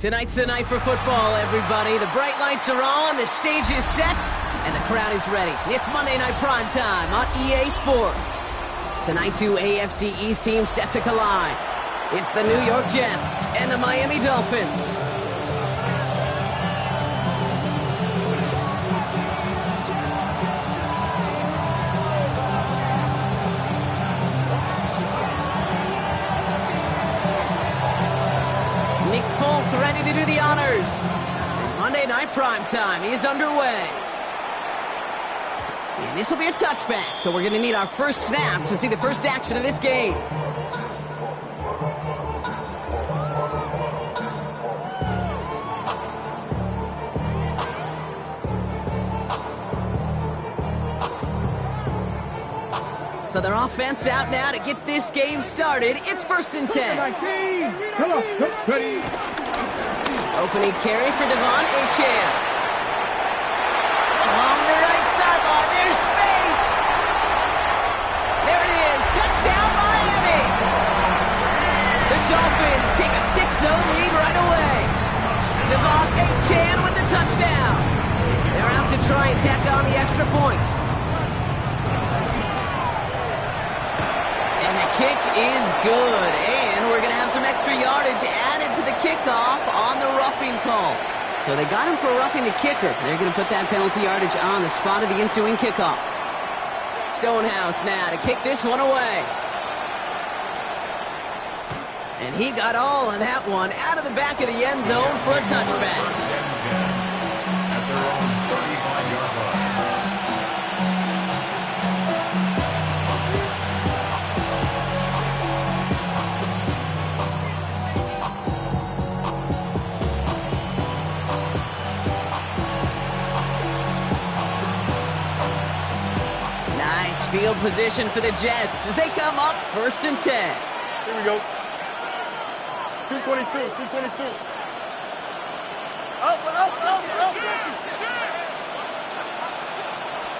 Tonight's the night for football, everybody. The bright lights are on, the stage is set, and the crowd is ready. It's Monday Night Primetime on EA Sports. Tonight, two AFC East teams set to collide. It's the New York Jets and the Miami Dolphins. Ready to do the honors. And Monday Night Primetime is underway. And this will be a touchback, so we're going to need our first snap to see the first action of this game. So their offense out now to get this game started. It's 1st and 10. Come on, ready. Opening carry for Devon Achane. Along the right sideline, there's space. There it is, touchdown Miami. The Dolphins take a 6-0 lead right away. Devon Achane with the touchdown. They're out to try and tack on the extra point. And the kick is good, and we're going to have some extra yardage added to the kickoff on the roughing call. So they got him for roughing the kicker. They're going to put that penalty yardage on the spot of the ensuing kickoff. Stonehouse now to kick this one away. And he got all of that one out of the back of the end zone for a touchback. Field position for the Jets as they come up 1st and 10. Here we go. 222, 222. Up.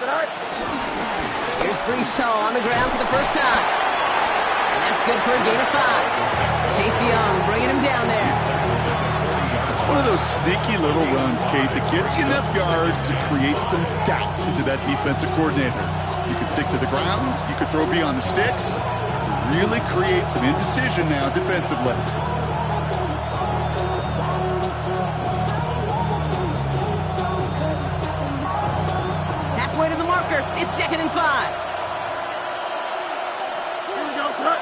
Tonight. Here's Brees Hall on the ground for the first time. And that's good for a gain of 5. Chase Young bringing him down there. It's one of those sneaky little runs, Kate, that gives you enough yards to create some doubt into that defensive coordinator. You could stick to the ground. You could throw beyond the sticks. Really create some indecision now defensively. Halfway to the marker. It's 2nd and 5. Here we go, son.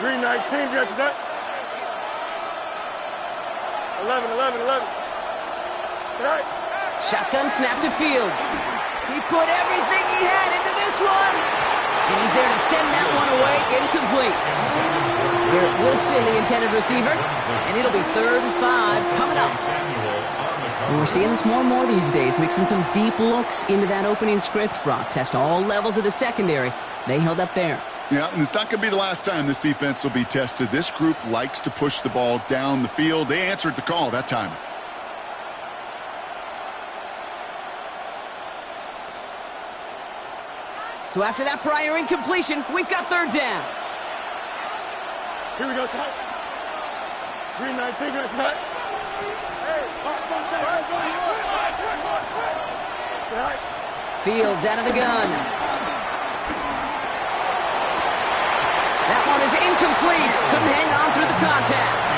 Green 19, got you that. 11. Tonight. Shotgun snap to Fields. He put everything he had into this one. And he's there to send that one away incomplete. Garrett Wilson, the intended receiver. And it'll be 3rd and 5 coming up. And we're seeing this more and more these days, mixing some deep looks into that opening script. Brock test all levels of the secondary. They held up there. Yeah, and it's not going to be the last time this defense will be tested. This group likes to push the ball down the field. They answered the call that time. So after that prior incompletion, we've got 3rd down. Here we go, son. Green 19, got you that. Fields out of the gun. That one is incomplete. Couldn't hang on through the contact.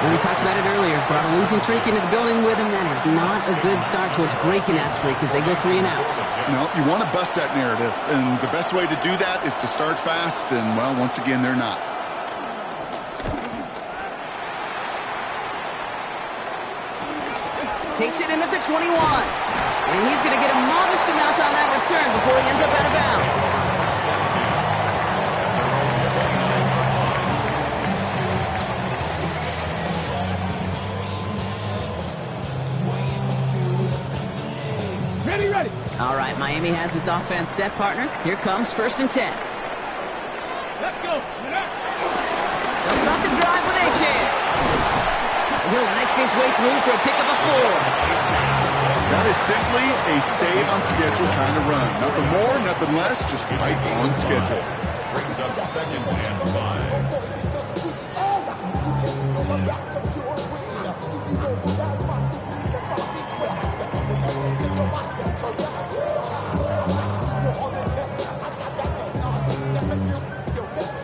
And we talked about it earlier. Brought a losing streak into the building with him. That is not a good start towards breaking that streak as they go 3 and out. No, you want to bust that narrative. And the best way to do that is to start fast. And, well, once again, they're not. Takes it in at the 21. And he's going to get a modest amount on that return before he ends up out of bounds. Ready. All right, Miami has its offense set, partner. Here comes 1st and 10. Let's go. They'll start the drive with Achane. He'll make his way through for a pick of a 4. That is simply a stay-on-schedule kind of run. Nothing more, nothing less, just right on schedule. Brings up 2nd and 5.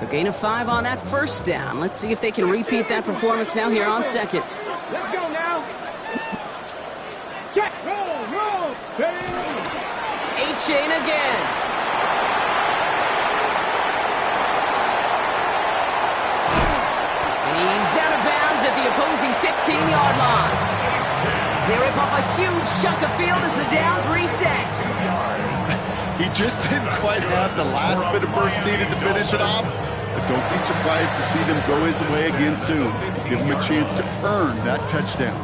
gain of 5 on that first down. Let's see if they can repeat that performance now here on second. Let's go now. Check. Roll. A-chain again. And he's out of bounds at the opposing 15-yard line. They rip off a huge chunk of field as the downs reset. He just didn't quite have the last bit of burst needed to finish it off. But don't be surprised to see them go his way again soon. Give him a chance to earn that touchdown.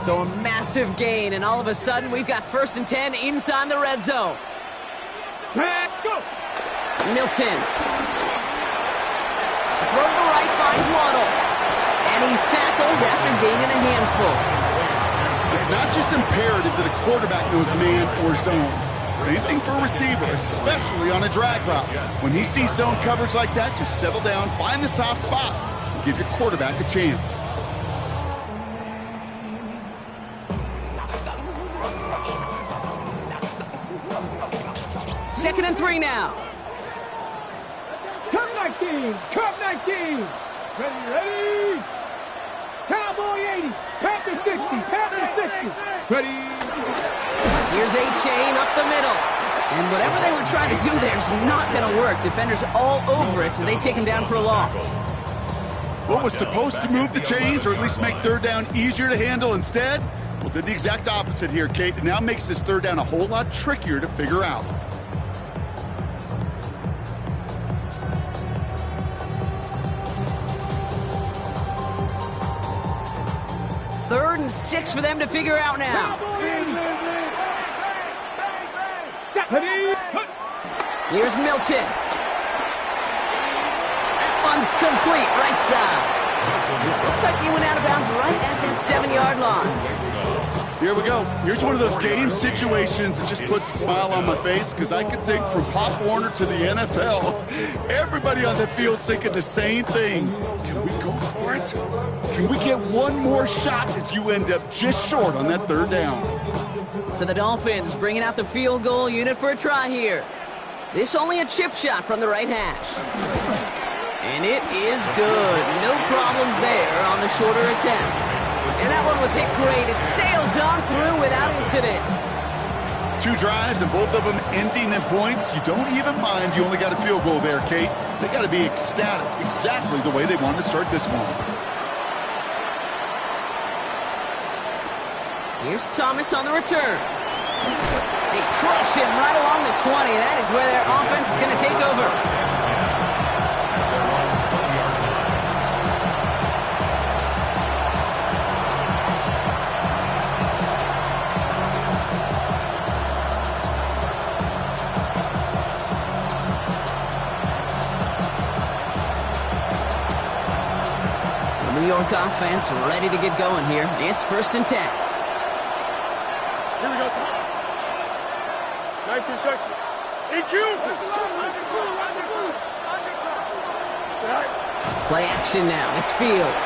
So a massive gain, and all of a sudden we've got 1st and 10 inside the red zone. Let's go. Milton. Throw to the right, finds Waddle. And he's tackled after gaining a handful. It's not just imperative that a quarterback knows man or zone. Same thing for a receiver, especially on a drag route. When he sees zone coverage like that, just settle down, find the soft spot, and give your quarterback a chance. 2nd and 3 now. Cup 19. Ready. Cowboy 80. Panther 60. Ready. Here's A-chain up the middle. And whatever they were trying to do there is not going to work. Defenders all over it, so they take him down for a loss. What was supposed to move the chains, or at least make 3rd down easier to handle instead? Well, did the exact opposite here, Kate. It now makes this 3rd down a whole lot trickier to figure out. Third and 6 for them to figure out now. Here's Milton. That one's complete, right side. Looks like he went out of bounds right at that 7-yard line. Here we go. Here's one of those game situations that just puts a smile on my face, because I can think from Pop Warner to the NFL, everybody on the field's thinking the same thing. Can we go for it? Can we get one more shot as you end up just short on that 3rd down? So the Dolphins bringing out the field goal unit for a try here. This only a chip shot from the right hash. And it is good. No problems there on the shorter attempt. And that one was hit great. It sails on through without incident. 2 drives and both of them ending in points. You don't even mind you only got a field goal there, Kate. They got to be ecstatic, exactly the way they wanted to start this one. Here's Thomas on the return. They crush him right along the 20. That is where their offense is going to take over. The New York offense ready to get going here. It's 1st and 10. Here we go, son. 19 instructions. EQ! Play action now. It's Fields.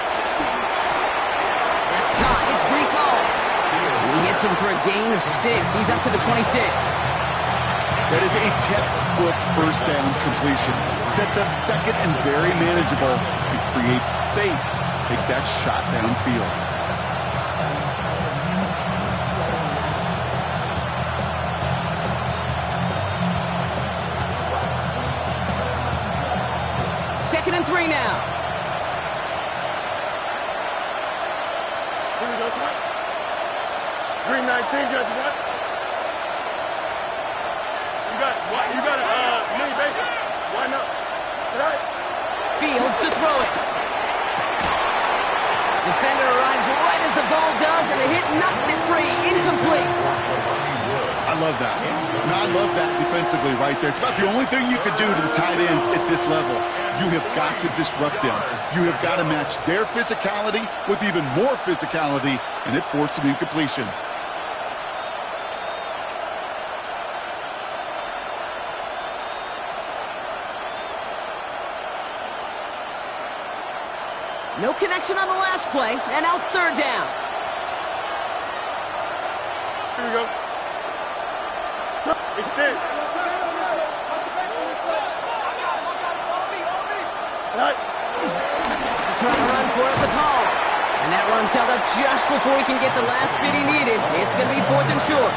That's caught. It's Breece Hall. And he hits him for a gain of 6. He's up to the 26. That is a textbook 1st down completion. Sets up 2nd and very manageable. It creates space to take that shot downfield. Second and 3 now. Here we go, son. Green 19, judge what? You got a mini basic. Why not? Right. Fields to throw it. Defender arrives right as the ball does, and the hit knocks it free. Incomplete. I love that. No, I love that defensively right there. It's about the only thing you could do to the tight ends at this level. You have got to disrupt them. You have got to match their physicality with even more physicality, and it forced an incompletion. No connection on the last play, and now it's 3rd down. Here we go. Extend. Right. Trying to run for it with Hall. And that run's held up just before he can get the last bit he needed. It's going to be 4th and short.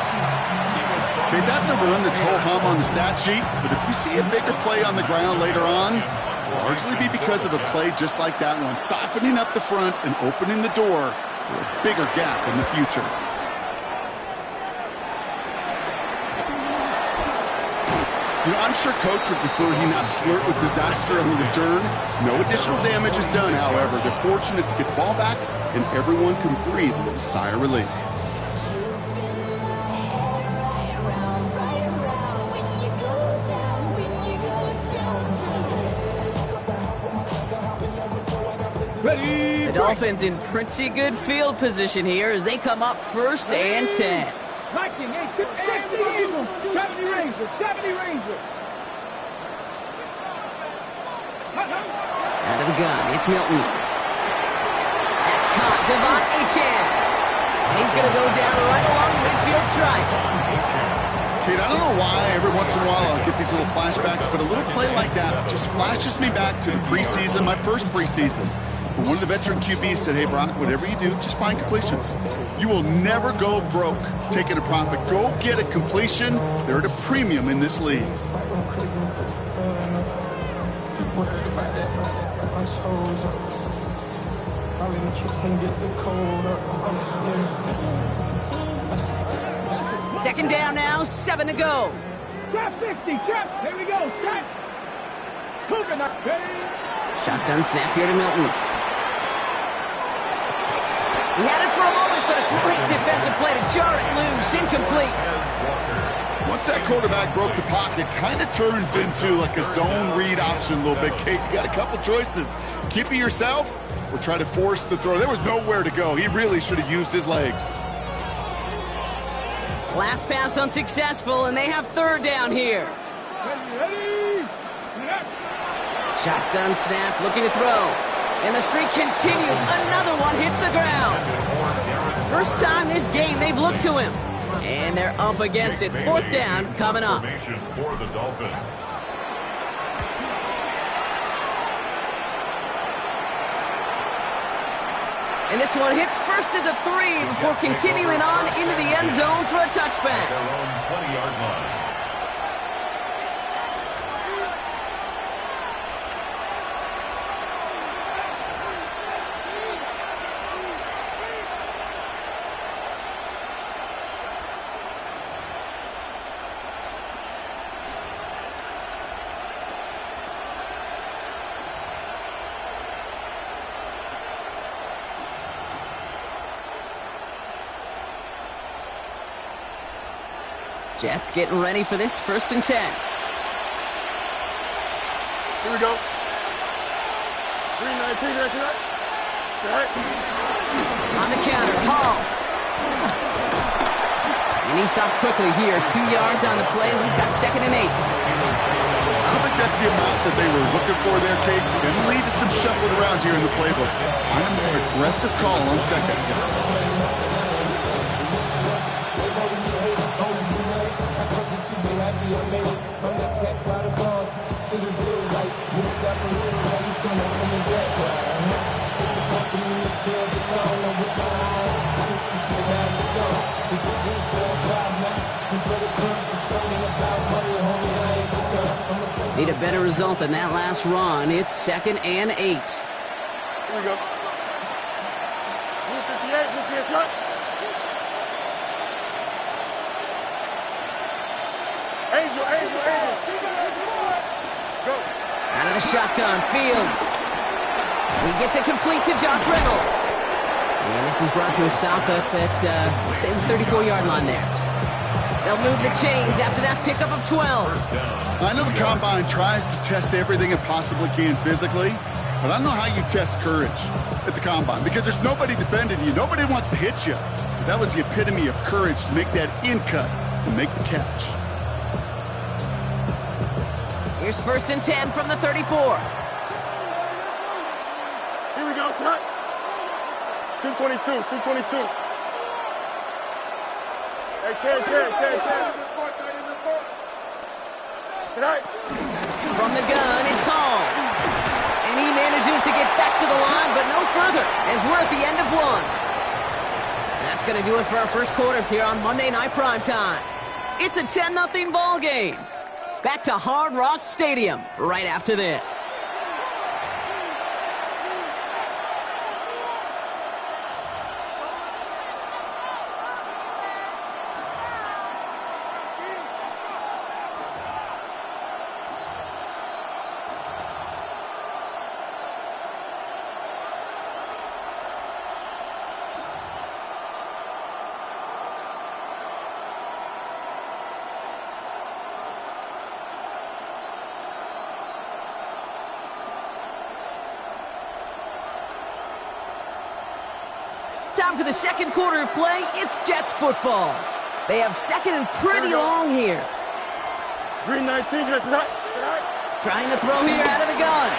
Okay, that's a run that's ho-hum on the stat sheet, but if you see a bigger play on the ground later on, it'll largely be because of a play just like that one, softening up the front and opening the door for a bigger gap in the future. You know, I'm sure Coach would prefer he not flirt with disaster on the return. No additional damage is done, however. They're fortunate to get the ball back, and everyone can breathe a little sigh of relief. The Dolphins in pretty good field position here as they come up 1st and 10. Viking, 70 Eagles, 70 Rangers, 70 Rangers. Out of the gun, it's Milton. That's caught, Devon Achane. And he's going to go down right along the midfield stripe. Kate, I don't know why every once in a while I'll get these little flashbacks, but a little play like that just flashes me back to the preseason, my first preseason. One of the veteran QBs said, hey, Brock, whatever you do, just find completions. You will never go broke taking a profit. Go get a completion. They're at a premium in this league. Second down now, 7 to go. Trap 60, trap. Here we go, trap. Coconut, ready. Shotgun snap here to Milton. He had it for a moment, but a great defensive play to jar it loose. Incomplete. Once that quarterback broke the pocket, kind of turns into like a zone read option a little bit. Kate, you got a couple choices. Keep it yourself or try to force the throw. There was nowhere to go. He really should have used his legs. Last pass unsuccessful, and they have 3rd down here. Ready. Shotgun snap, looking to throw. And the streak continues. Another one hits the ground. First time this game they've looked to him. And they're up against it. 4th down coming up. For the Dolphins. And this one hits first to the 3 before continuing on into the end zone for a touchback. Their own 20-yard line. Jets getting ready for this 1st and 10. Here we go. 319, right? On the counter, Hall. And he stops quickly here. 2 yards on the play. We've got 2nd and 8. I don't think that's the amount that they were looking for there, Kate. Going to lead to some shuffling around here in the playbook. I'm a more aggressive call on 2nd. Need a better result than that last run. It's 2nd and 8. Here we go. 158, cut. Angel. Go. Out of the shotgun, Fields. He gets it complete to Josh Reynolds. And this is brought to a stop up at, let's say, the 34-yard line there. They'll move the chains after that pickup of 12. I know the Combine tries to test everything it possibly can physically, but I don't know how you test courage at the Combine because there's nobody defending you. Nobody wants to hit you. That was the epitome of courage to make that in cut and make the catch. Here's 1st and 10 from the 34. Here we go, son. 222. Hey, Ken. Tonight. From the gun, it's Hall. And he manages to get back to the line, but no further, as we're at the end of one. And that's going to do it for our first quarter here on Monday Night Primetime. It's a 10-0 ball game. Back to Hard Rock Stadium right after this. Time for the second quarter of play. It's Jets football. They have second and pretty long here. Green 19, tonight. Trying to throw here out of the gun.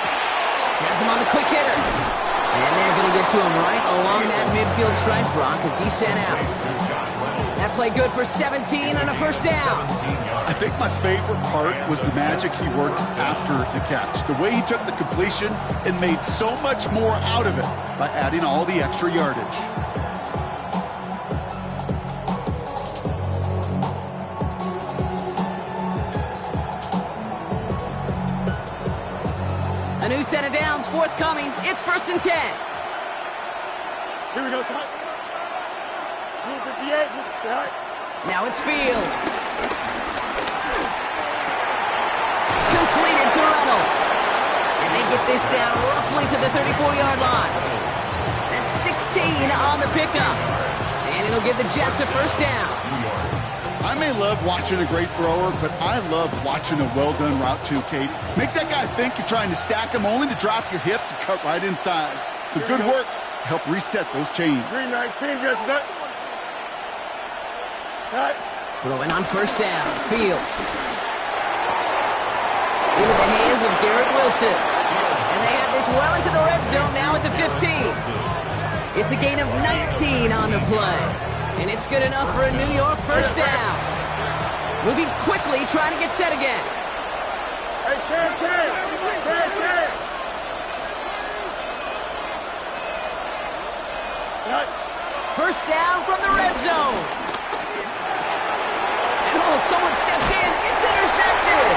Has him on the quick hitter. And they're going to get to him right along that midfield stripe, Brock, as he's sent out. That play good for 17 on a first down. I think my favorite part was the magic he worked after the catch. The way he took the completion and made so much more out of it by adding all the extra yardage. A new set of downs forthcoming. It's 1st and 10. Here we go, tonight. Rule 58, tonight. Now it's Fields. Completed to Reynolds. And they get this down roughly to the 34-yard line. That's 16 on the pickup. And it'll give the Jets a first down. I may love watching a great thrower, but I love watching a well-done route too, Kate. Make that guy think you're trying to stack him only to drop your hips and cut right inside. Some good work to help reset those chains. Green 19, tonight. Throwing on first down. Fields. Into the hands of Garrett Wilson. And they have this well into the red zone now at the 15. It's a gain of 19 on the play. And it's good enough for a New York first down. Moving quickly, trying to get set again. Hey, Ken. First down from the red zone. And someone stepped in. It's intercepted.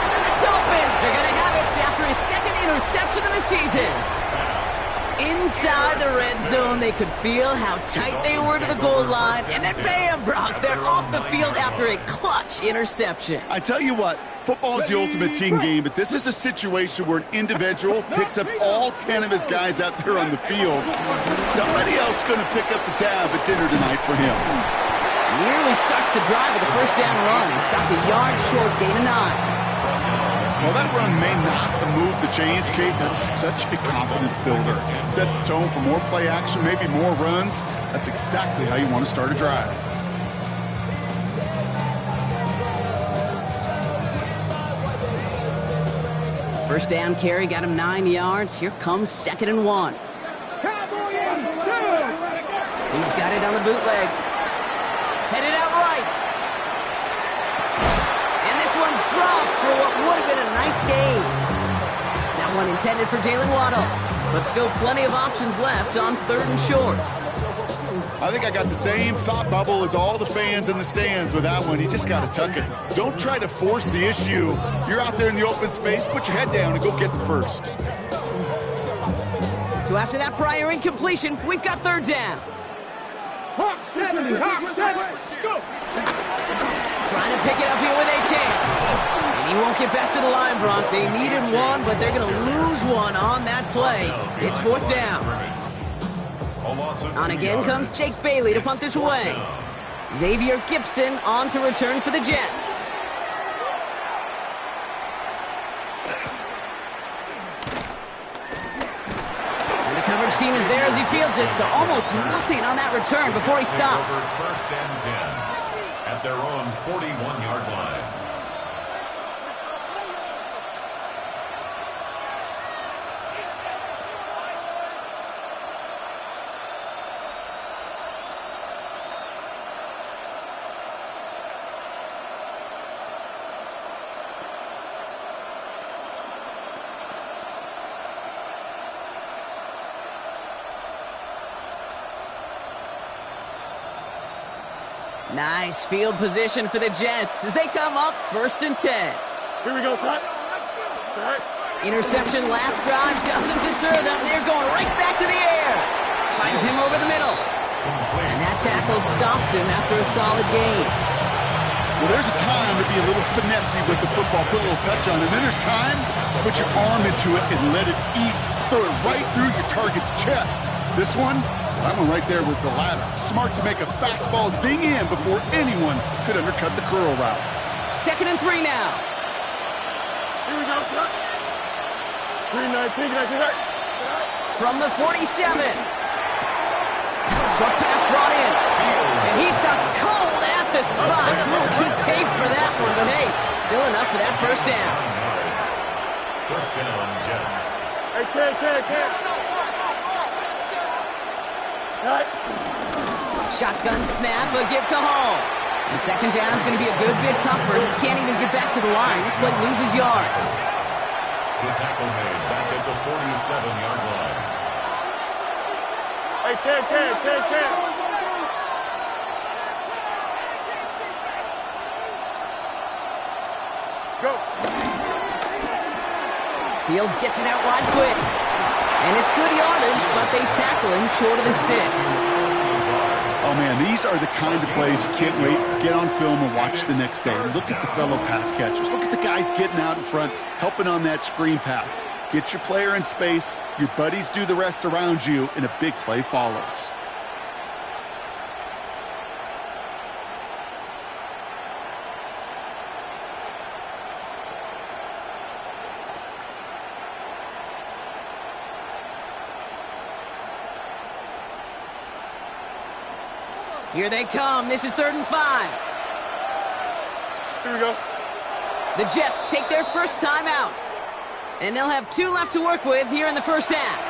And the Dolphins are going to have it after his second interception of the season. Inside the red zone, they could feel how tight they were to the goal line. And then bam, Brock, they're off the field after a clutch interception. I tell you what, football is the ultimate team game, but this is a situation where an individual picks up all 10 of his guys out there on the field. Somebody else going to pick up the tab at dinner tonight for him. Nearly starts the drive with a first down run. He stopped a yard short, gain of 9. Well, that run may not move the chains, Kate. That's such a confidence builder. Sets the tone for more play action, maybe more runs. That's exactly how you want to start a drive. First down carry got him 9 yards. Here comes 2nd and 1. He's got it on the bootleg. Headed out right. And this one's dropped for what would have been a nice gain. That one intended for Jalen Waddle. But still plenty of options left on 3rd and short. I think I got the same thought bubble as all the fans in the stands with that one. You just got to tuck it. Don't try to force the issue. You're out there in the open space. Put your head down and go get the first. So after that prior incompletion, we've got 3rd down. Hawk 70, go! Trying to pick it up here with Achane. And he won't get back to the line, Brock. They needed one, but they're going to lose one on that play. It's 4th down. On again comes Jake Bailey to punt this away. Xavier Gibson on to return for the Jets. And the coverage team is there as he fields it, so almost nothing on that return before he stopped. First and 10 at their own 41-yard line. Nice field position for the Jets as they come up 1st and 10. Here we go, son. Set. Interception last drive doesn't deter them. They're going right back to the air. Finds him over the middle. And that tackle stops him after a solid gain. Well, there's a time to be a little finessey with the football, put a little touch on it. And then there's time to put your arm into it and let it eat. Throw it right through your target's chest. This one, that one right there was the latter. Smart to make a fastball zing in before anyone could undercut the curl route. 2nd and 3 now. Here we go, son. 3-19, From the 47. Short pass brought in. And he stopped cold at the spot. He paid for that one, but hey, still enough for that 1st down. 1st down, Jets. Hey, kid. Cut. Shotgun snap, a give to Hall. And 2nd down is going to be a good bit tougher. He can't even get back to the line. This play loses yards. The tackle made back at the 47-yard line. Hey, kid. Go. Fields gets it out right quick. And it's good yardage, but they tackle him short of the sticks. Oh, man, these are the kind of plays you can't wait to get on film and watch the next day. Look at the fellow pass catchers. Look at the guys getting out in front, helping on that screen pass. Get your player in space, your buddies do the rest around you, and a big play follows. Here they come. This is 3rd and 5. Here we go. The Jets take their first time out. And they'll have 2 left to work with here in the 1st half.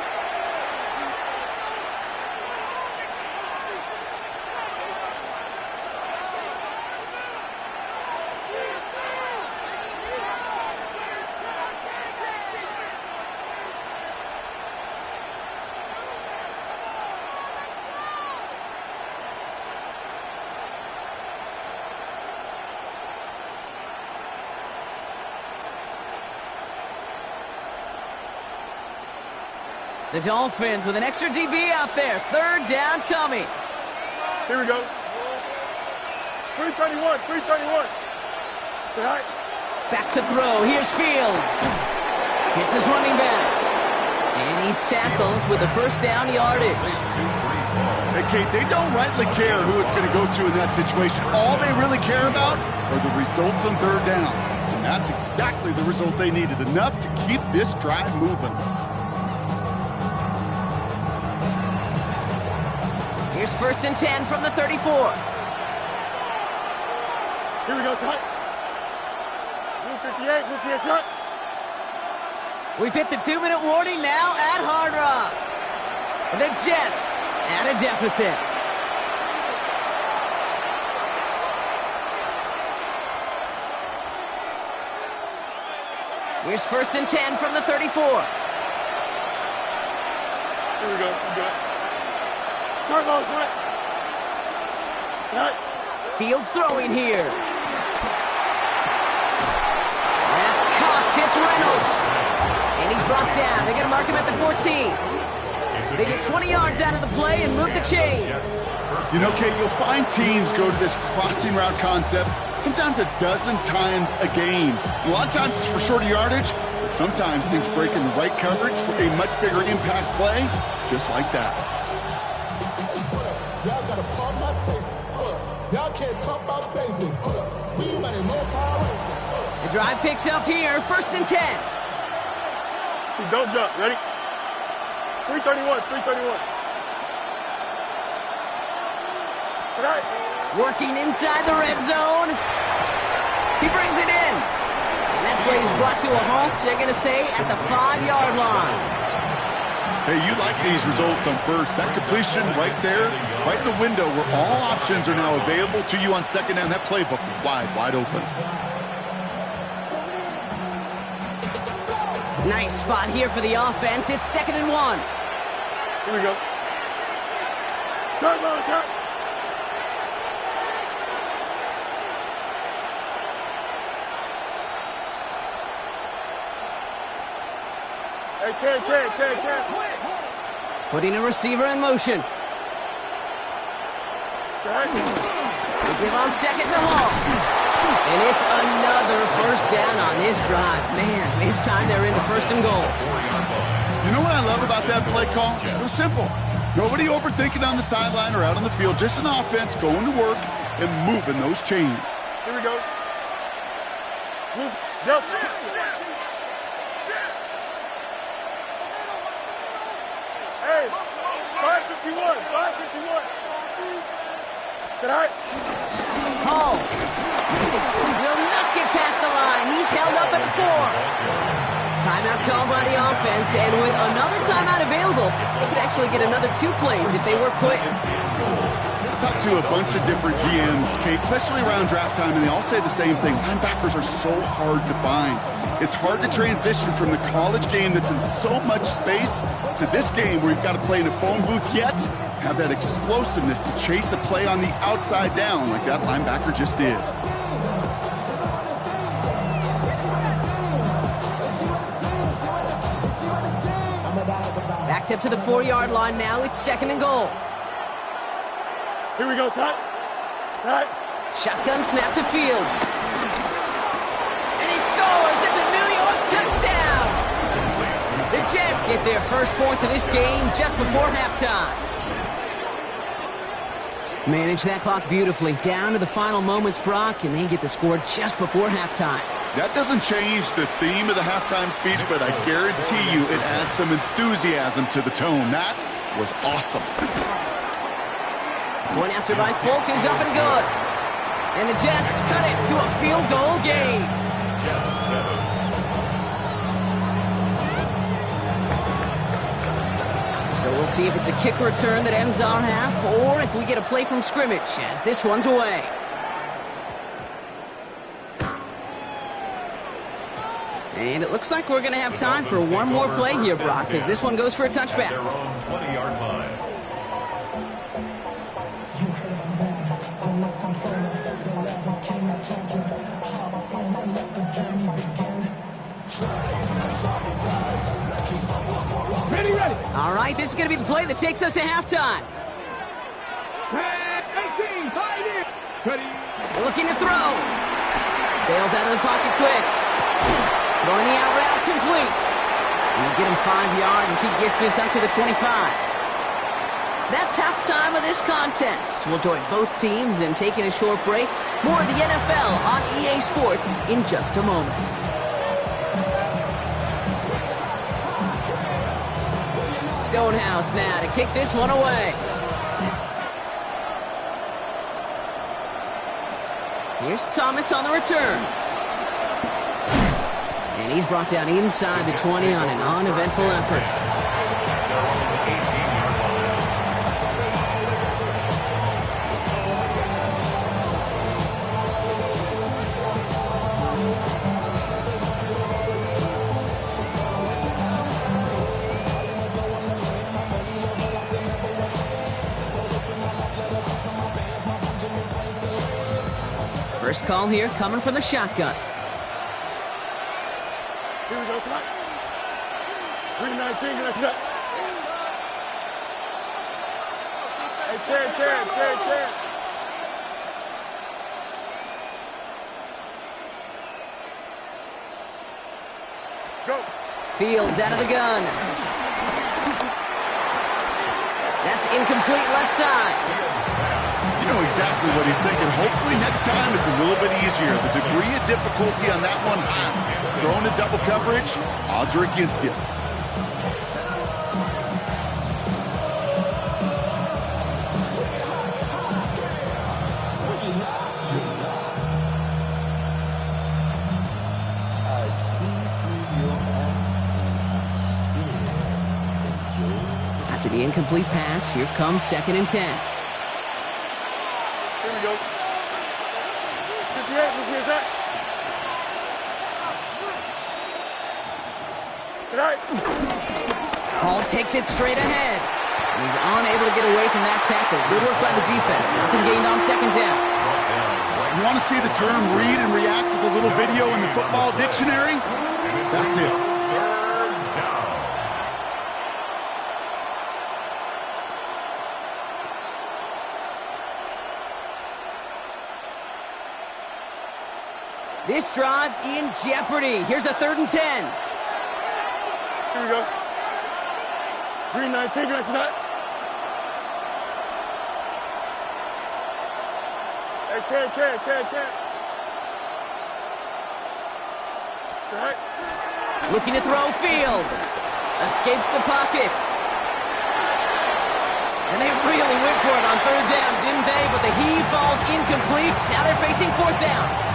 The Dolphins with an extra DB out there. 3rd down coming. Here we go. 331. Right. Back to throw. Here's Fields. Hits his running back. And he's tackled with a 1st down yardage. Hey, Kate, they don't rightly care who it's going to go to in that situation. All they really care about are the results on 3rd down. And that's exactly the result they needed. Enough to keep this drive moving. Here's 1st and 10 from the 34. Here we go, son. Blue 58, son. We've hit the 2-minute warning now at Hard Rock. The Jets at a deficit. Here's 1st and 10 from the 34. Here we go. Turbo, son. Cut. Fields throwing here. That's caught. It's Reynolds. And he's brought down. They're going to mark him at the 14. They get 20 yards out of the play and move the chains. You know, Kate, you'll find teams go to this crossing route concept sometimes a dozen times a game. A lot of times it's for shorter yardage, but sometimes teams break in the right coverage for a much bigger impact play, just like that. Y'all gotta pump my taste. Y'all can't talk about basic. We money more power. The drive picks up here, 1st and 10. Don't jump. Ready? 331. Right. Working inside the red zone. He brings it in. And that play is brought to a halt, they're going to say, at the 5-yard line. Hey, you like these results on 1st. That completion right there, right in the window where all options are now available to you on 2nd down. That playbook wide open. Nice spot here for the offense. It's 2nd and 1. Here we go. Turbo, sir. Hey, Ken. Putting a receiver in motion. They give on second to Hall. And it's another first down on this drive. Man, this time they're into first and goal. You know what I love about that play call? It was simple. Nobody overthinking on the sideline or out on the field. Just an offense going to work and moving those chains. Here we go. Move. Go. Hey, 551. Is that all right? Hall will not get past the line. He's held up at the 4. Timeout called by the offense, and with another timeout available, they could actually get another 2 plays if they work quick. I talked to a bunch of different GMs, Kate, especially around draft time, and they all say the same thing. Linebackers are so hard to find. It's hard to transition from the college game that's in so much space to this game where you've got to play in a phone booth, yet have that explosiveness to chase a play on the outside down like that linebacker just did. Backed up to the 4-yard line now. It's second and goal. Here we go, son. Shotgun snap to Fields. And he scores. It's a New York touchdown. The Jets get their first points of this game just before halftime. Manage that clock beautifully. Down to the final moments, Brock, and they get the score just before halftime. That doesn't change the theme of the halftime speech, but I guarantee you it adds some enthusiasm to the tone. That was awesome. Point after by Folk is up and good. And the Jets cut it to a field goal game. Jets 7. So we'll see if it's a kick return that ends our half, or if we get a play from scrimmage, as this one's away. And it looks like we're going to have time for one more play here, Brock, as this one goes for a touchback. Their own 20-yard line. Ready. All right, this is going to be the play that takes us to halftime. 18, fight it. Ready. Looking to throw. Bails out of the pocket quick. Throwing the out route complete. And we get him 5 yards as he gets this up to the 25. That's halftime of this contest. We'll join both teams in taking a short break. More of the NFL on EA Sports in just a moment. Stonehouse now to kick this one away. Here's Thomas on the return. And he's brought down inside the 20 on an uneventful effort. First call here coming from the shotgun. Here we go, son. 319, get that cut. Hey, Ken. Go. Fields out of the gun. That's incomplete left side. You know exactly what he's thinking. Hopefully next time it's a little bit easier. The degree of difficulty on that one high. Throwing a double coverage, odds are against you. After the incomplete pass, here comes 2nd and 10. Here we go. 58, where's that? Tonight. Hall takes it straight ahead. He's unable to get away from that tackle. Good work by the defense. Nothing gained on 2nd down. You want to see the term read and react with a little video in the football dictionary? That's it. This drive in jeopardy. Here's a 3rd and 10. Here we go. Green 19, right to that. Hey, can't. Right. Looking to throw Fields. Escapes the pocket. And they really went for it on 3rd down, didn't they? But the heave falls incomplete. Now they're facing 4th down.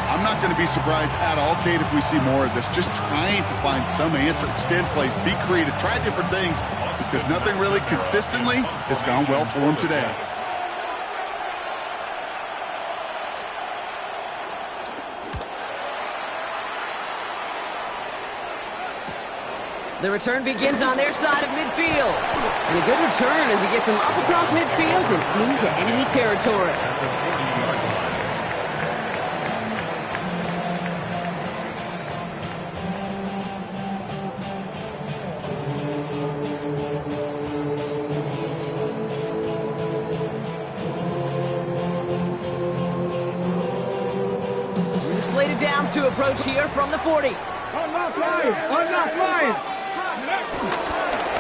I'm not going to be surprised at all, Kate, if we see more of this. Just trying to find some answer, extend plays, be creative, try different things, because nothing really consistently has gone well for them today. The return begins on their side of midfield. And a good return as he gets him up across midfield and into enemy territory. New slated downs to approach here from the 40. Unlock line.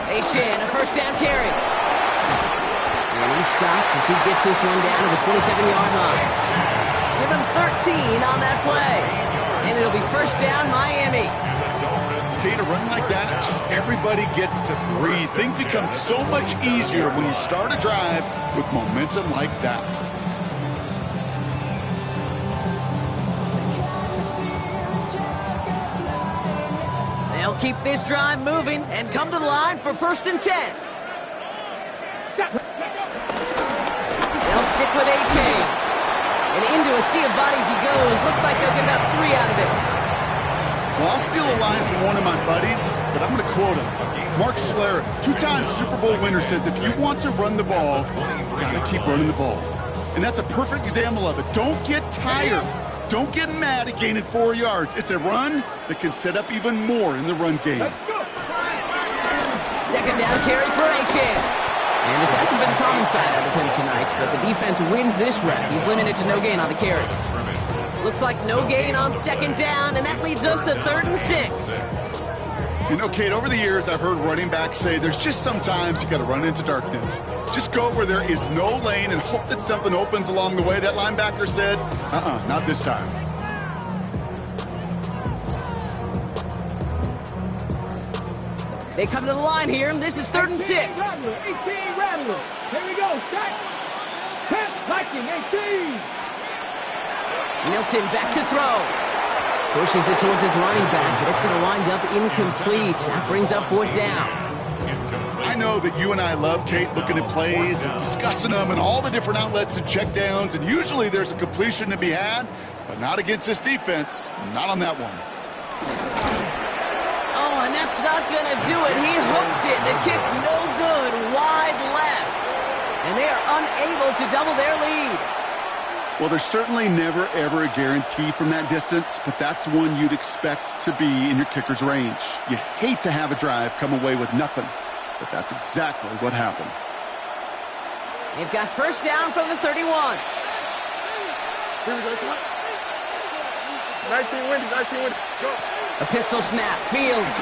H.N., a 1st down carry. And he's stopped as he gets this one down to the 27-yard line. Give him 13 on that play. And it'll be 1st down, Miami. Kate, a run like that, just everybody gets to breathe. Things become so much easier when you start a drive with momentum like that. They'll keep this drive moving and come to the line for 1st and 10. They'll stick with A-Chain. And into a sea of bodies he goes. Looks like they'll get about 3 out of it. Well, I'll steal a line from one of my buddies, but I'm going to quote him. Mark Schlereth, 2-time Super Bowl winner, says if you want to run the ball, you got to keep running the ball. And that's a perfect example of it. Don't get tired. Don't get mad at gaining 4 yards. It's a run that can set up even more in the run game. 2nd down carry for H.N. And this hasn't been a common side out of him tonight, but the defense wins this rep. He's limited to no gain on the carry. Looks like no gain on 2nd down, and that leads us to 3rd and 6. You know, Kate, over the years, I've heard running backs say there's just sometimes you got to run into darkness. Just go where there is no lane and hope that something opens along the way. That linebacker said, not this time. They come to the line here, and this is 3rd and 6. Rattler. Here we go. Set. Liking 18. Milton back to throw. Pushes it towards his running back, but it's going to wind up incomplete. That brings up 4th down. I know that you and I love, Kate, looking at plays and discussing them and all the different outlets and checkdowns, and usually there's a completion to be had, but not against this defense. Not on that one. Oh, and that's not going to do it. He hooked it. The kick no good. Wide left. And they are unable to double their lead. Well, there's certainly never, ever a guarantee from that distance, but that's one you'd expect to be in your kicker's range. You hate to have a drive come away with nothing, but that's exactly what happened. They've got 1st down from the 31. Here we go, son. 19 wins, go. A pistol snap. Fields.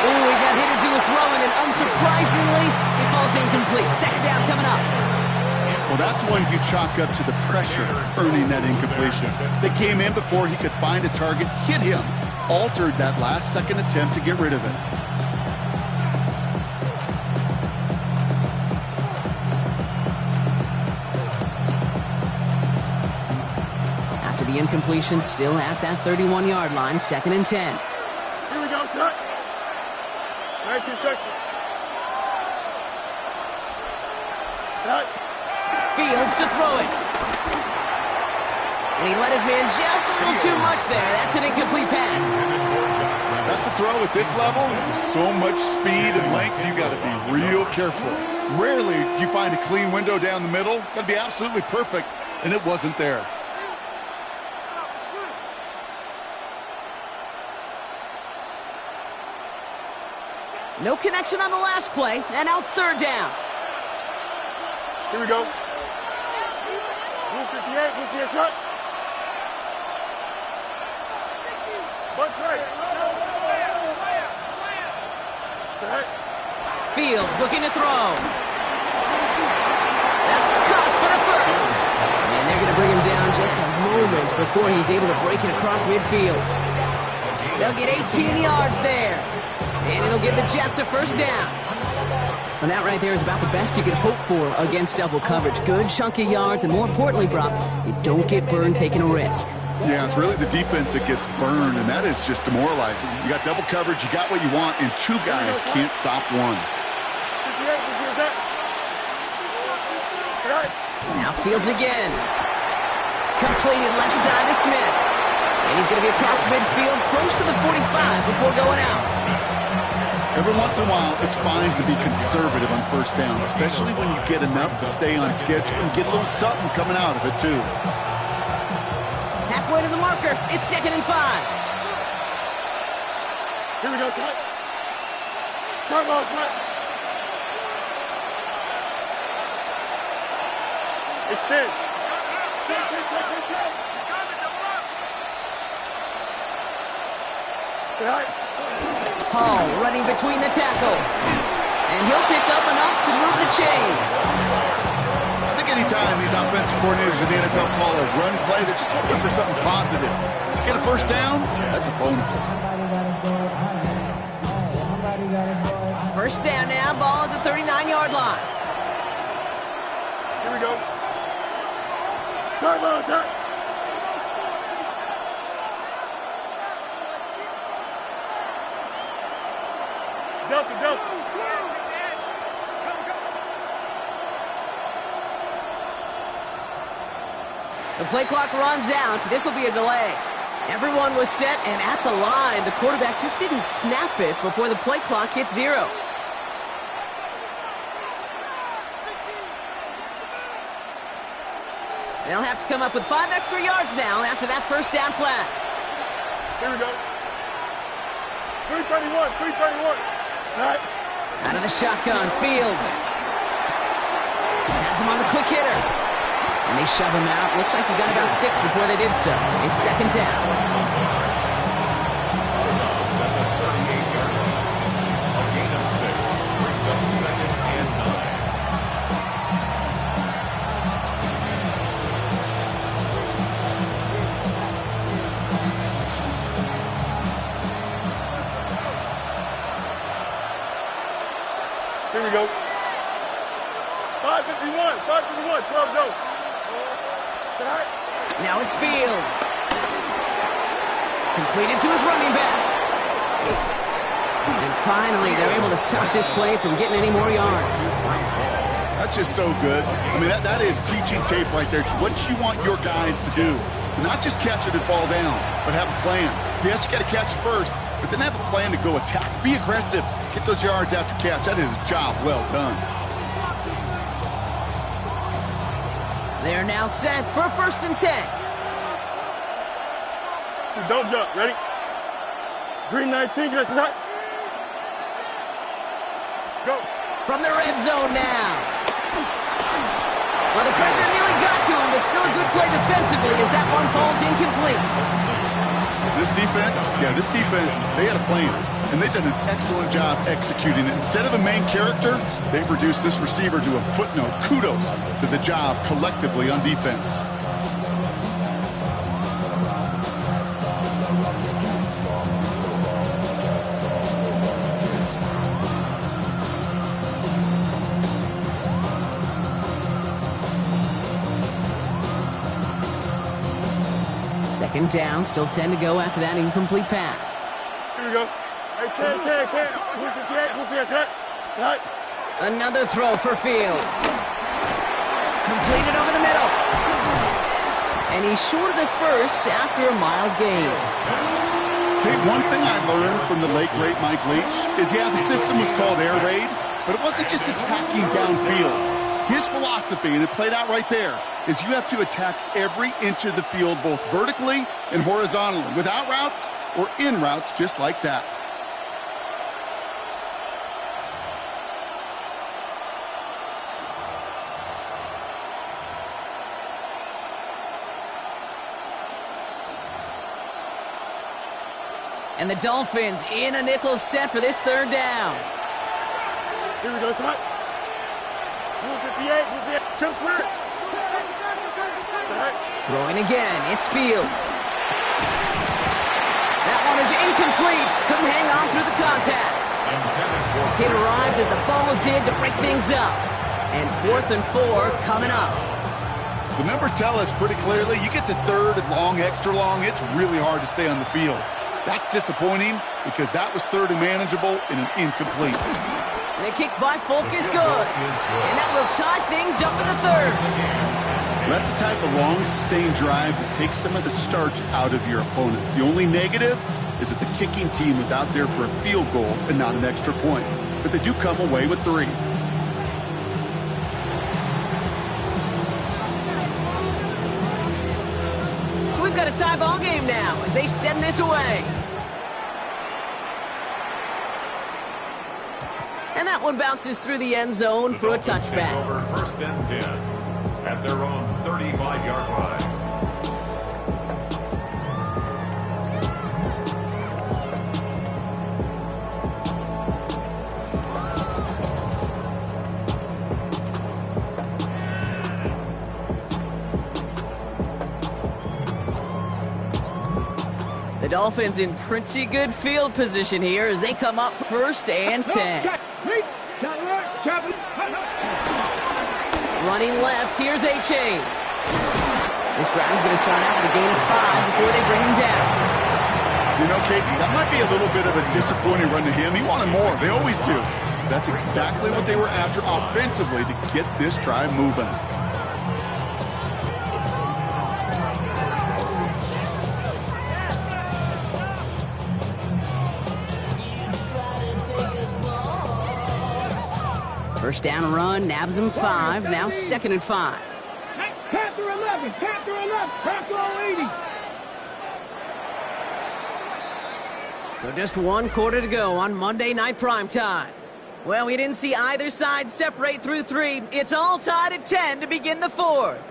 Ooh, he got hit as he was throwing, and unsurprisingly, he falls incomplete. 2nd down coming up. Well, that's one you chalk up to the pressure earning that incompletion. They came in before he could find a target, hit him, altered that last-second attempt to get rid of it. After the incompletion, still at that 31-yard line, 2nd and 10. Here we go, son. 19 section. Start. Fields to throw it. And he let his man just a little too much there. That's an incomplete pass. That's a throw at this level. So much speed and length, you got to be real careful. Rarely do you find a clean window down the middle. Got to be absolutely perfect, and it wasn't there. No connection on the last play, and now it's 3rd down. Here we go. Blue 58, blue 58, Bunch right. Right. Fields looking to throw. That's caught for the first. And they're going to bring him down just a moment before he's able to break it across midfield. They'll get 18 yards there. And it'll give the Jets a first down. And that right there is about the best you can hope for against double coverage. Good chunk of yards, and more importantly, Brock, you don't get burned taking a risk. Yeah, it's really the defense that gets burned, and that is just demoralizing. You got double coverage, you got what you want, and two guys can't stop one. Now Fields again. Completed left side to Smith. And he's going to be across midfield, close to the 45 before going out. Every once in a while, it's fine to be conservative on first down, especially when you get enough to stay on schedule and get a little something coming out of it, too. Halfway to the marker. It's 2nd and 5. Here we go, Scott. Come on, Scott. Extend. Right. Hall running between the tackles. And he'll pick up enough to move the chains. I think anytime these offensive coordinators in the NFL call a run play, they're just looking for something positive. To get a first down, that's a bonus. First down now, ball at the 39-yard line. Here we go. Turbo, sir. Delta. The play clock runs out. This will be a delay. Everyone was set and at the line. The quarterback just didn't snap it before the play clock hit 0. They'll have to come up with 5 extra yards now after that first down flag. Here we go. 331. Right. Out of the shotgun, Fields. Has him on the quick hitter. And they shove him out. Looks like he got about 6 before they did so. It's 2nd down. A gain of 6 brings up 2nd and 9. Here we go. 551, 12 go. Now it's Fields. Completed to his running back. And finally, they're able to stop this play from getting any more yards. That's just so good. I mean, that is teaching tape right there. It's what you want your guys to do. To not just catch it and fall down, but have a plan. Yes, you got to catch it first, but then have a plan to go attack. Be aggressive. Get those yards after catch. That is a job well done. They are now set for 1st and 10. Don't jump. Ready? Green 19. Go. From the red zone now. Well, the pressure nearly got to him, but still a good play defensively as that one falls incomplete. This defense, they had a plan, and they've done an excellent job executing it. Instead of a main character, they've reduced this receiver to a footnote. Kudos to the job collectively on defense. Second down, still 10 to go after that incomplete pass. Here we go. Hey, can't. Right. Another throw for Fields. Completed over the middle. And he's short of the first after a mild gain. Okay, one thing I learned from the late, great Mike Leach is, yeah, the system was called air raid, but it wasn't just attacking downfield. His philosophy, and it played out right there, is you have to attack every inch of the field, both vertically and horizontally, without routes or in routes just like that. And the Dolphins in a nickel set for this third down. Here we go, son. 58, Chip Slick. Throwing again, it's Fields. That one is incomplete. Couldn't hang on through the contact. It arrived as the ball did to break things up. And 4th and 4 coming up. The numbers tell us pretty clearly, you get to third and long, extra long, it's really hard to stay on the field. That's disappointing because that was third and manageable and an incomplete. And the kick by Folk is good. And that will tie things up in the third. That's the type of long, sustained drive that takes some of the starch out of your opponent. The only negative is that the kicking team was out there for a field goal and not an extra point. But they do come away with 3. So we've got a tie ball game now as they send this away. And that one bounces through the end zone for a touchback. Over 1st and 10 at their own 35-yard line. The Dolphins in pretty good field position here as they come up 1st and 10. Running left, here's H.A. This drive's going to start out with a gain of 5 before they bring him down. You know, Katie, that might be a little bit of a disappointing run to him. He wanted more. They always do. That's exactly what they were after offensively to get this drive moving. First down run, nabs him 5, now 2nd and 5. Panther 11, Panther 11, Panther 80. So just 1 quarter to go on Monday Night Primetime. Well, we didn't see either side separate through 3. It's all tied at 10 to begin the 4th.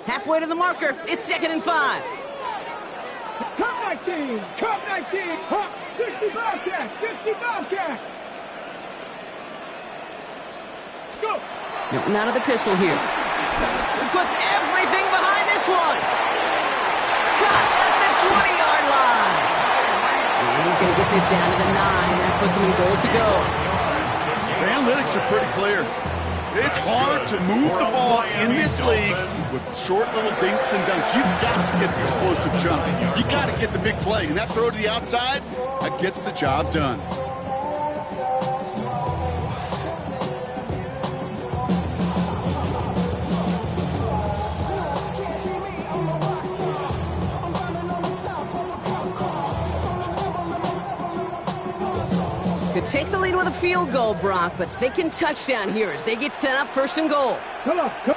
Halfway to the marker, it's 2nd and 5. Cup 19, Cup 19, Hawk, 60 Bobcat, 60 Bobcat. Go. No, out of the pistol here. He puts everything behind this one. Cut at the 20-yard line. And he's going to get this down to the 9. That puts him in goal to go. The analytics are pretty clear. It's hard to move the ball in this league with short little dinks and dunks. You've got to get the explosive jump. You got to get the big play. And that throw to the outside, that gets the job done. Could take the lead with a field goal, Brock, but thinking touchdown here as they get set up 1st and goal. Come on, come.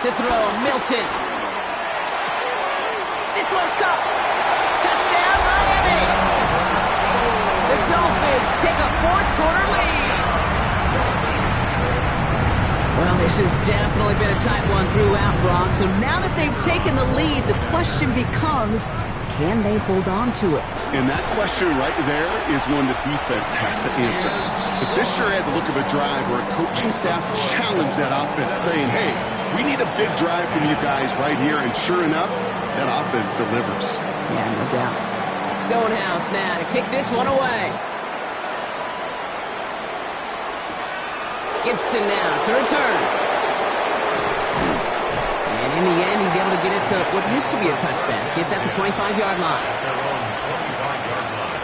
To throw, Milton. This one's caught. Touchdown, Miami. The Dolphins take a 4th quarter lead. Well, this has definitely been a tight one throughout, Brock. So now that they've taken the lead, the question becomes, can they hold on to it? And that question right there is one the defense has to answer. But this sure had the look of a drive where a coaching staff challenged that offense, saying, hey, we need a big drive from you guys right here. And sure enough, that offense delivers. Yeah, no doubt. Stonehouse now to kick this one away. Gibson now to return. And in the end, he's able to get it to what used to be a touchback. It's at the 25-yard line. Their own 25-yard line.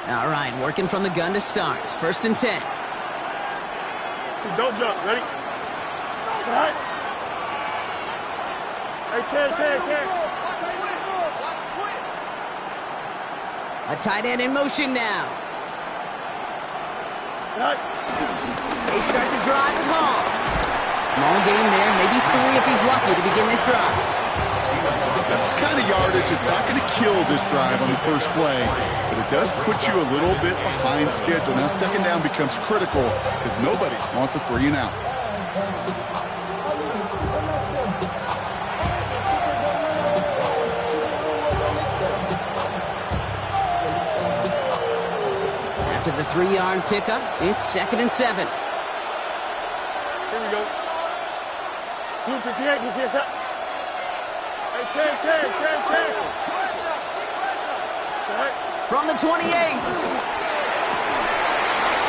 All right, working from the gun to start. 1st and 10. Don't jump. Ready? All right. A tight end in motion now. They start the drive with Hall. Small gain there, maybe 3 if he's lucky to begin this drive. That's the kind of yardage. It's not going to kill this drive on the first play, but it does put you a little bit behind schedule. Now second down becomes critical because nobody wants a 3 and out. After the 3-yard pickup, it's 2nd and 7. Here we go. Blue 58, blue 58. Hey, 10. From the 28. To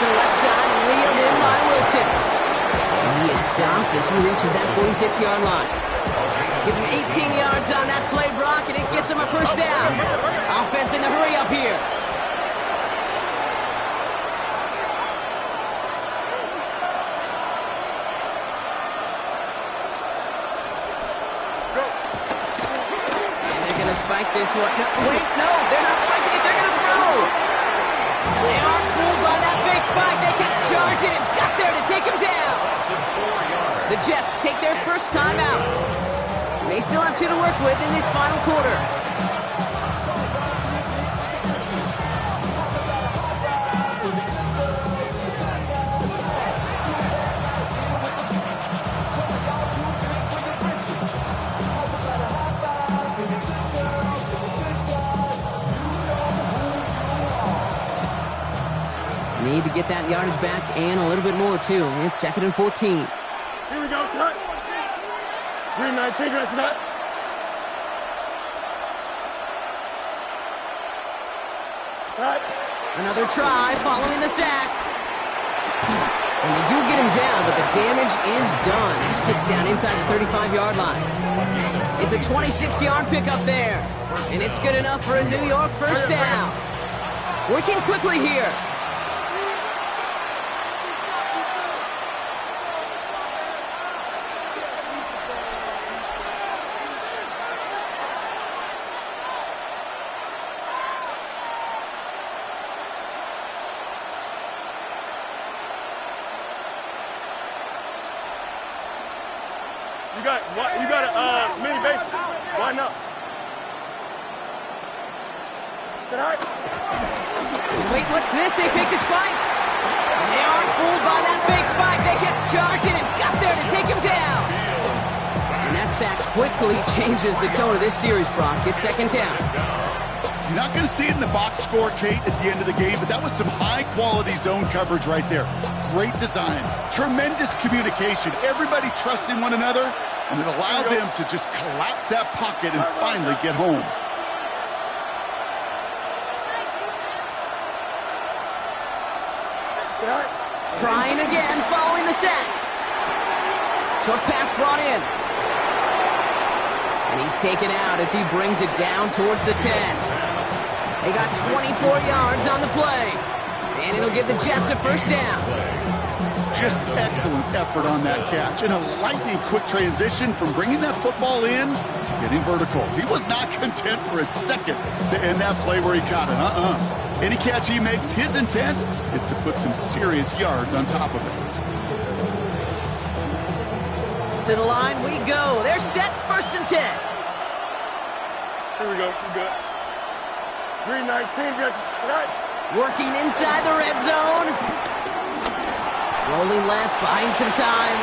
the left side, reeled in by Wilson. And he is stopped as he reaches that 46-yard line. Give him 18 yards on that play, Brock, and it gets him a first down. Offense in the hurry up here. Spike this one. No, wait, no, they're not spiking it. They're going to throw. They aren't fooled by that fake spike. They kept charging and got there to take him down. The Jets take their first time out. They still have 2 to work with in this final quarter. Need to get that yardage back and a little bit more, too. It's 2nd and 14. Here we go, son. 3-19, right, son. Another try following the sack. And they do get him down, but the damage is done. This kid's down inside the 35-yard line. It's a 26-yard pickup there. And it's good enough for a New York first down. Working quickly here. You got a mini base. Why not? Wait, what's this? They pick a spike. And they aren't fooled by that fake spike. They kept charging and got there to take him down. And that sack quickly changes the tone of this series, Brock. It's 2nd down. You're not going to see it in the box score, Kate, at the end of the game, but that was some high-quality zone coverage right there. Great design, tremendous communication, everybody trusting one another, and it allowed them to just collapse that pocket and finally get home. Trying again, following the sack. Short pass brought in. And he's taken out as he brings it down towards the 10. They got 24 yards on the play. And it'll give the Jets a first down. Just excellent effort on that catch. And a lightning quick transition from bringing that football in to getting vertical. He was not content for a second to end that play where he caught it. Any catch he makes, his intent is to put some serious yards on top of it. To the line we go. They're set, 1st and 10. Here we go. We're good. 3-19. Working inside the red zone. Rolling left, buying some time.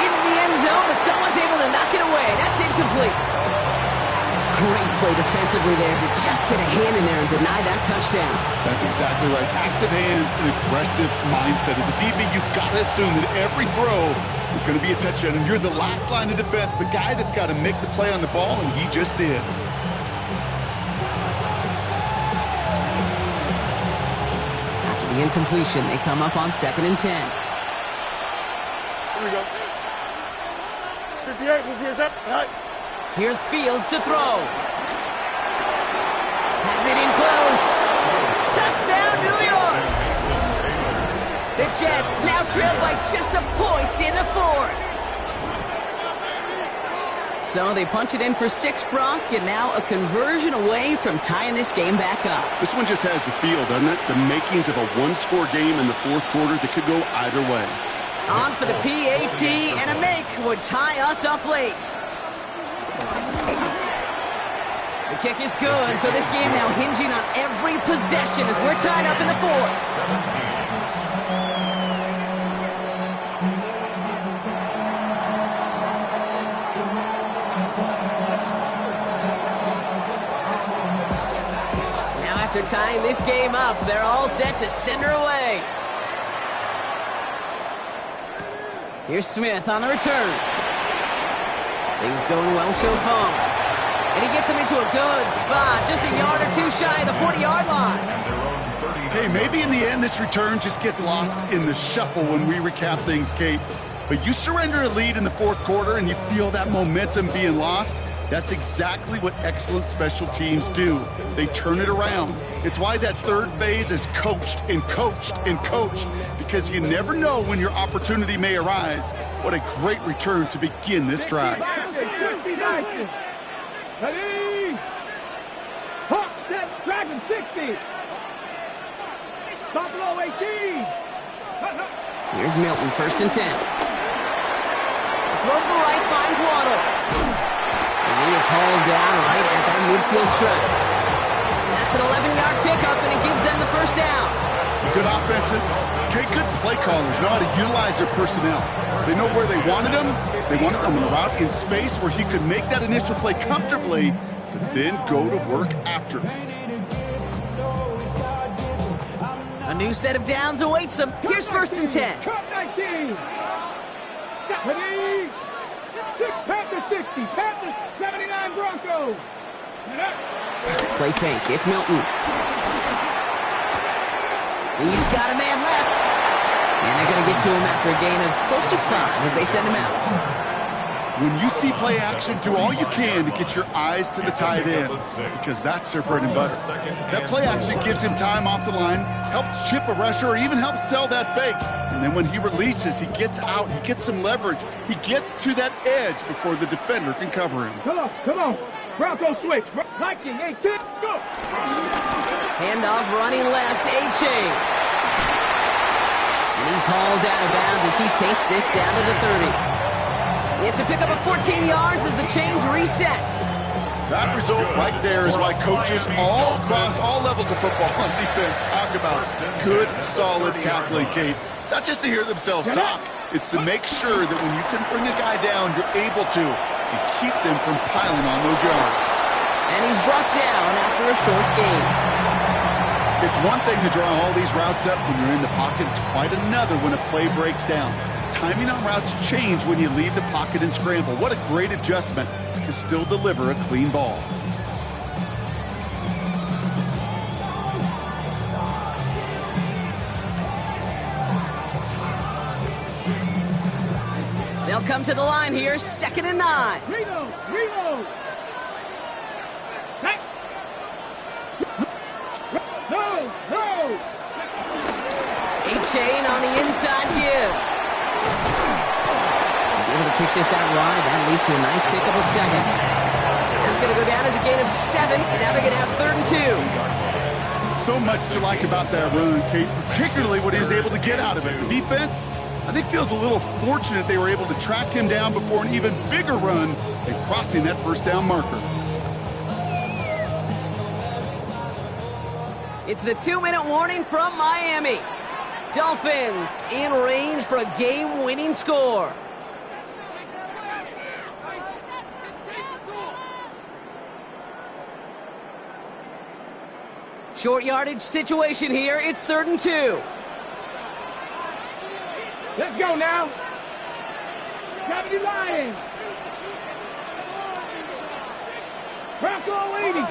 Into the end zone, but someone's able to knock it away. That's incomplete. Great play defensively there to just get a hand in there and deny that touchdown. That's exactly right. Active hands and aggressive mindset. As a DB, you've got to assume that every throw is going to be a touchdown. And you're the last line of defense, the guy that's got to make the play on the ball, and he just did. After the incompletion, they come up on 2nd and 10. Here we go. 58, move here, Zach. All right. Here's Fields to throw. Has it in close. Touchdown, New York. The Jets now trail by just a point in the 4th. So they punch it in for 6, Brock, and now a conversion away from tying this game back up. This one just has the feel, doesn't it? The makings of a one-score game in the fourth quarter that could go either way. On for the PAT, and a make would tie us up late. The kick is good, so this game now hinging on every possession as we're tied up in the fourth. 17. Now after tying this game up, they're all set to send her away. Here's Smith on the return. Things going well so far. And he gets him into a good spot, just a yard or two shy of the 40-yard line. Hey, maybe in the end this return just gets lost in the shuffle when we recap things, Kate. But you surrender a lead in the fourth quarter and you feel that momentum being lost. That's exactly what excellent special teams do. They turn it around. It's why that third phase is coached and coached and coached, because you never know when your opportunity may arise. What a great return to begin this drive. Ready? Hawk, set, Dragon 60. Buffalo 18. Here's Milton, 1st and 10. Throw to the right, finds Waddle. And he is hauled down right at that midfield stripe. That's an 11-yard pickup, and it gives them the first down. Good offenses. Okay, good play callers know how to utilize their personnel. They know where they wanted him. They wanted him on a route in space where he could make that initial play comfortably, but then go to work after. A new set of downs awaits them. Here's 1st and 10. Cup 19. Ready? Panthers 60. Panthers 79 Broncos. Play fake. It's Milton. He's got a man left. And they're going to get to him after a gain of close to 5 as they send him out. When you see play action, do all you can to get your eyes to the tight end, because that's their bread and butter. That play action gives him time off the line, helps chip a rusher, or even helps sell that fake. And then when he releases, he gets out, he gets some leverage. He gets to that edge before the defender can cover him. Come on. Bronco switch. Viking 18. Go. Handoff running left, A-Chain. And he's hauled out of bounds as he takes this down to the 30. It's a pickup of 14 yards as the chains reset. That result right there is why coaches all across all levels of football on defense talk about good, solid tackling, Kate. It's not just to hear themselves talk. It's to make sure that when you can bring a guy down, you're able to and keep them from piling on those yards. And he's brought down after a short gain. It's one thing to draw all these routes up when you're in the pocket. It's quite another when a play breaks down. Timing on routes change when you leave the pocket and scramble. What a great adjustment to still deliver a clean ball. They'll come to the line here, 2nd and 9. Reno. Hey. No. A-Chain on the inside give. He's able to kick this out wide. That leads to a nice pickup of 2nd. That's going to go down as a gain of 7. Now they're going to have 3rd and 2. So much to like about that run, Kate, particularly what he was able to get out of it. The defense, I think, feels a little fortunate they were able to track him down before an even bigger run and crossing that 1st down marker. It's the 2-minute warning from Miami. Dolphins in range for a game-winning score. Short yardage situation here. It's 3rd and 2. Let's go now. W Lions. Bronco 80.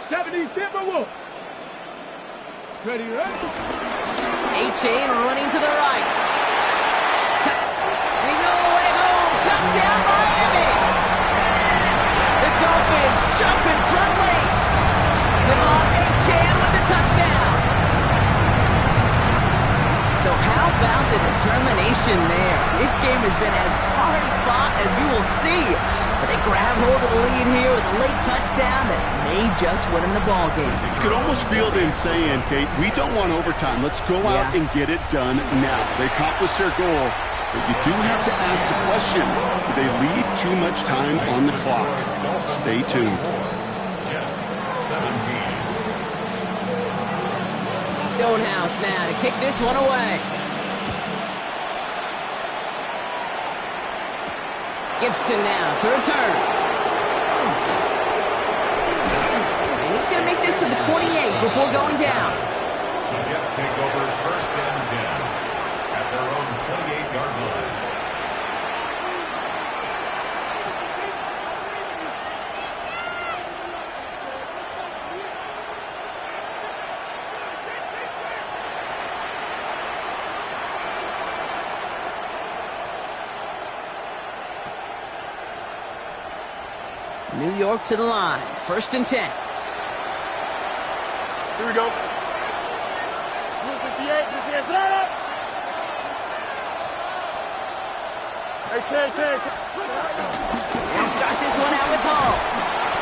70 Timberwolves. Ready, right? A-Chain running to the right. He's all the way home. Touchdown, Miami. The Dolphins jumping front late. Devon A-Chain with the touchdown. So how about the determination there? This game has been as hard-fought as you will see. But they grab hold of the lead here with a late touchdown that may just win them the ball game. You could almost feel them saying, Kate, we don't want overtime. Let's go out and get it done now. They accomplished their goal, but you do have to ask the question, do they leave too much time on the clock? Stay tuned. Jets, 17. Stonehouse now to kick this one away. Gibson now to return. And he's going to make this to the 28 before going down. The Jets take over first and 10 at their own 28-yard line. New York to the line. First and 10. Here we go. 58, this is set up. Hey, They'll start this one out with Hall.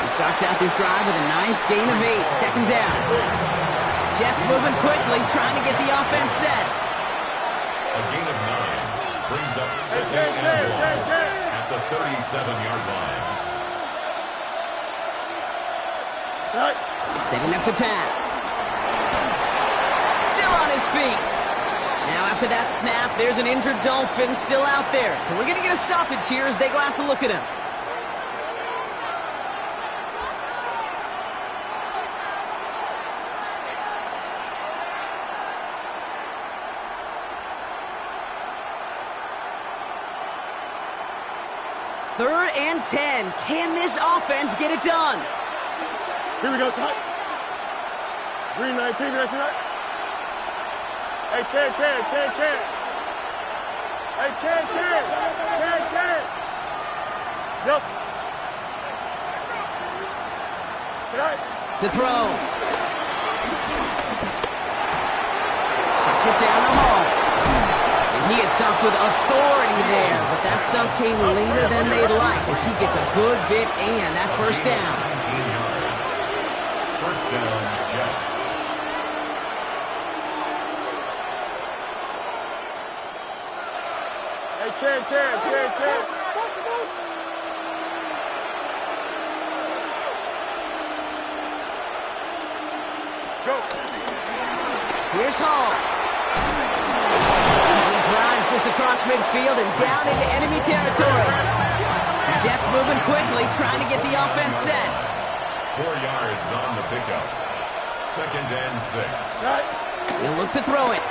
He starts out this drive with a nice gain of 8. Second down. Jets moving quickly, trying to get the offense set. A gain of 9 brings up second and 1 at the 37-yard line. Setting up to pass. Still on his feet. Now after that snap, there's an injured Dolphin still out there. So we're going to get a stoppage here as they go out to look at him. Third and 10. Can this offense get it done? Here we go, son. Green 19, that's right. Hey, 10. Hey, 10. Yes. To throw. Checks it down the hall. And he is stumped with authority there, but that stump came later than they'd like as he gets a good bit and that first down. 19 yards. First down, Jets. Hey, 10. Go. Here's Hall. He drives this across midfield and down into enemy territory. Jets moving quickly, trying to get the offense set. 4 yards on the pickup. Second and 6. He'll look to throw it.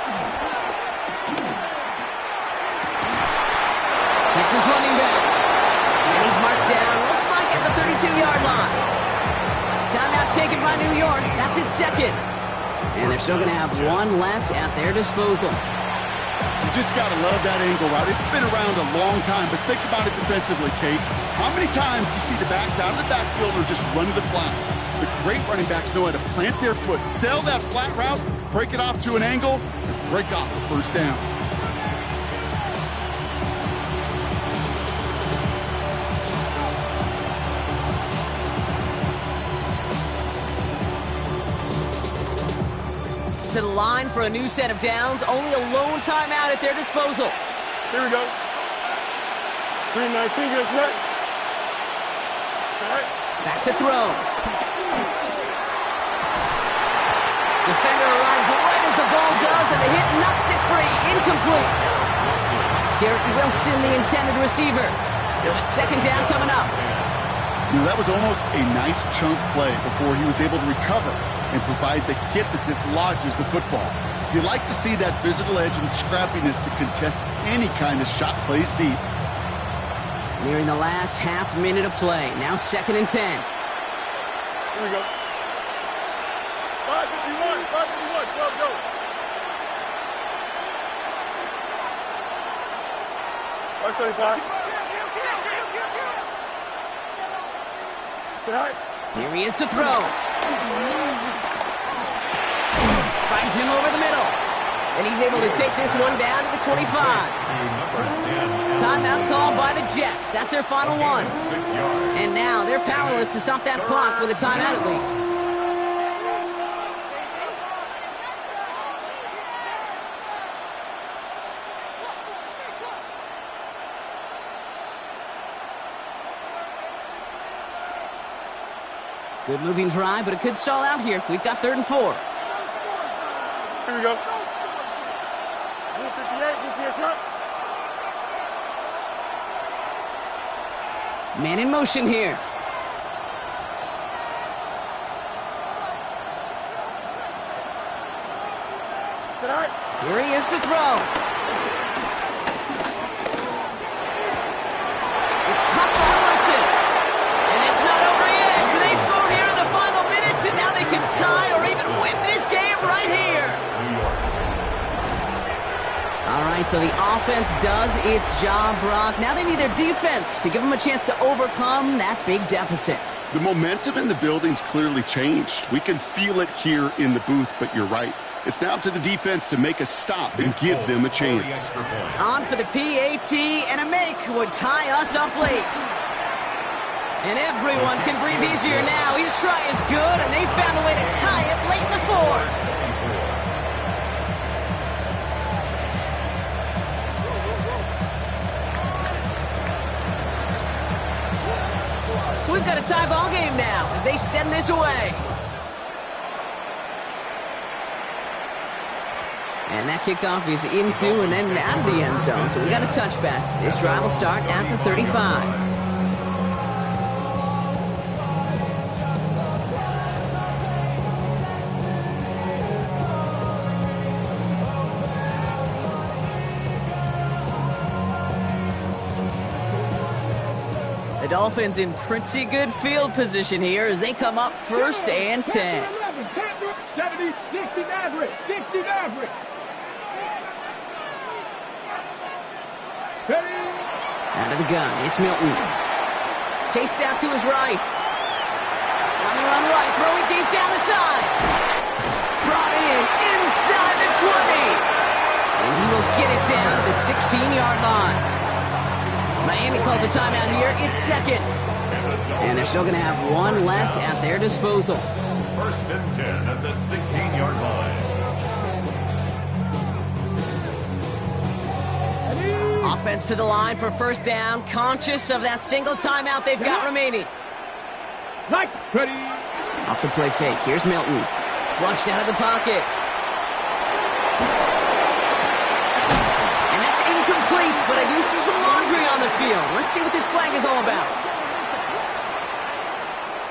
Hits his running back. And he's marked down, looks like at the 32-yard line. Timeout taken by New York. That's its second. And they're still going to have one left at their disposal. You just got to love that angle route. It's been around a long time, but think about it defensively, Kate. How many times you see the backs out of the backfield or just run to the flat? The great running backs know how to plant their foot, sail that flat route, break it off to an angle, and break off the first down. To the line for a new set of downs. Only a lone timeout at their disposal. Here we go. Green 19, gets right. Back to throw. Defender arrives right as the ball does, and the hit knocks it free. Incomplete. Garrett Wilson, the intended receiver. So it's second down coming up. You know, that was almost a nice chunk play before he was able to recover and provide the hit that dislodges the football. You like to see that physical edge and scrappiness to contest any kind of shot plays deep. Nearing the last half minute of play. Now second and 10. Here we go. 5:51, 12 go. Right 75. Here he is to throw. Finds him over the middle. And he's able to take this one down to the 25. Timeout called by the Jets. That's their final one. And now they're powerless to stop that clock with a timeout at least. Good moving drive, but it could stall out here. We've got 3rd and 4. Here we go. 58, UPS up. Man in motion here. Sit out. Here he is to throw. It's caught by Wilson. And it's not over yet. So they score here in the final minutes, and now they can tie or even win this game right here. All right, so the offense does its job, Brock. Now they need their defense to give them a chance to overcome that big deficit. The momentum in the building's clearly changed. We can feel it here in the booth, but you're right. It's now to the defense to make a stop and give them a chance. On for the PAT, and a make would tie us up late. And everyone can breathe easier now. His try is good, and they found a way to tie it late in the 4th. So we've got a tie ball game now as they send this away. And that kickoff is into and then out of the end zone. So we got a touchback. This drive will start at the 35. The Dolphins in pretty good field position here as they come up 1st and 10. 70, 60 Maverick, 60 Maverick. Out of the gun, it's Milton. Chased out to his right. On the run right, throwing deep down the side. Brought in inside the 20. And he will get it down to the 16-yard line. Miami calls a timeout here. It's 2nd. And they're still going to have one left at their disposal. 1st and 10 at the 16-yard line. Offense to the line for 1st down, conscious of that single timeout they've got remaining. Lights, ready. Off the play fake, here's Milton. Flushed out of the pocket. And that's incomplete, but I do see some laundry on the field. Let's see what this flag is all about.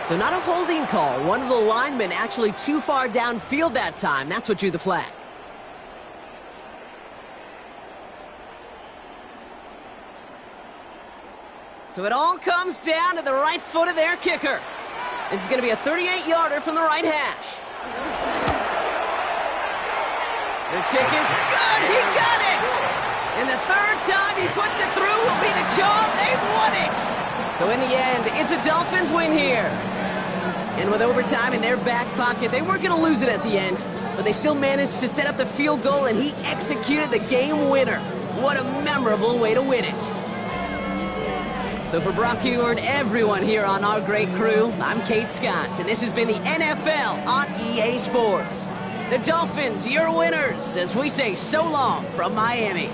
So not a holding call. One of the linemen actually too far downfield that time. That's what drew the flag. So it all comes down to the right foot of their kicker. This is going to be a 38-yarder from the right hash. The kick is good. He got it. And the 3rd time he puts it through will be the charm. They've won it. So in the end, it's a Dolphins win here. And with overtime in their back pocket, they weren't going to lose it at the end, but they still managed to set up the field goal, and he executed the game winner. What a memorable way to win it. So for Brock Huard, everyone here on our great crew, I'm Kate Scott, and this has been the NFL on EA Sports. The Dolphins, your winners, as we say so long from Miami.